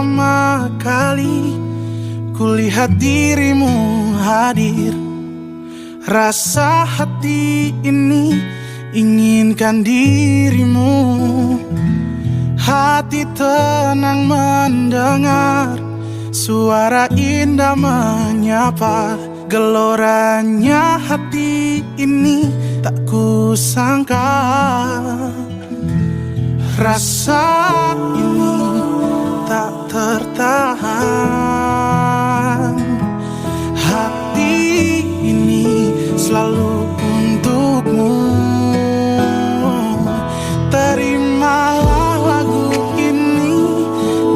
pertama kali kulihat dirimu hadir, rasa hati ini inginkan dirimu. Hati tenang mendengar suara indah menyapa. Geloranya hati ini tak kusangka. Rasa ini tak tertahan. Hati ini selalu untukmu. Terimalah lagu ini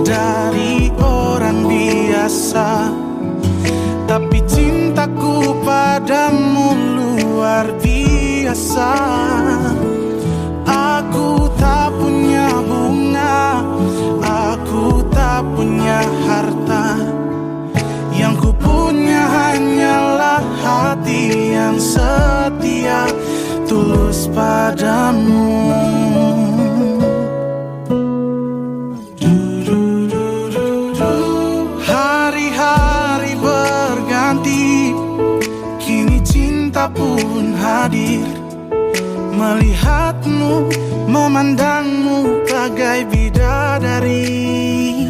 dari orang biasa, tapi cintaku padamu luar biasa. Aku tak punya bunga, aku tak punya harta. Yang ku punya hanyalah hati yang setia, tulus padamu. Hari-hari berganti, kini cinta pun hadir. Melihatmu, memandangmu bagai bidadari.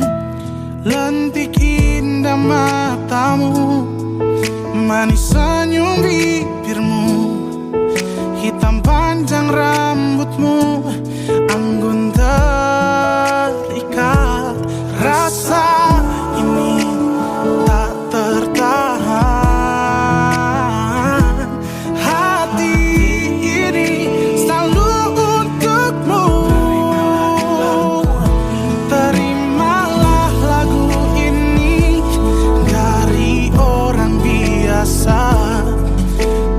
Lentik indah matamu, manis senyum bibirmu, hitam panjang rambutmu, anggun terikat. Rasa ini tak tertahan. Hati ini selalu untukmu. Terimalah lagu ini dari orang biasa,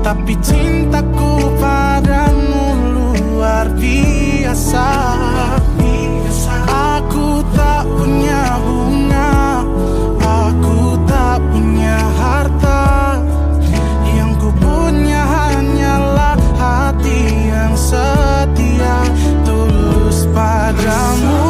tapi cintaku padamu luar biasa. Aku tak punya bunga, aku tak punya harta. Yang ku punya hanyalah hati yang setia, tulus padamu.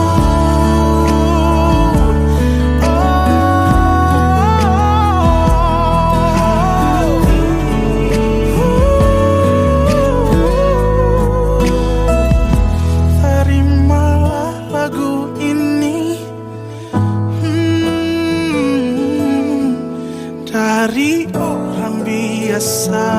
Dari orang biasa.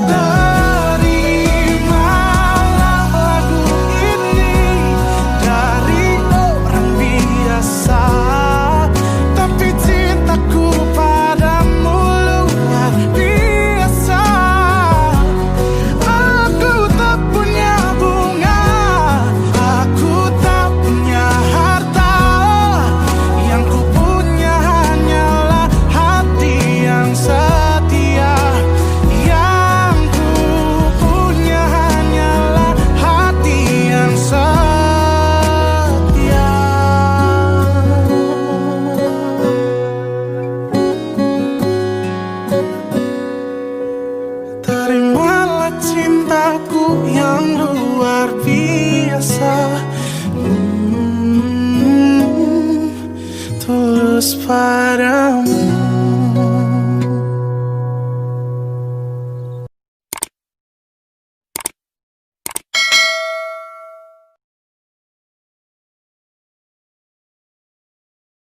Terimalah lagu ini dari orang biasa, tapi cintaku padamu luar biasa. Aku tak punya bunga, aku tak punya harta. Yang ku punya hanyalah hati yang setia. Yang ku punya hanyalah hati yang setia. Terimalah cintaku yang luar biasa, tulus padamu.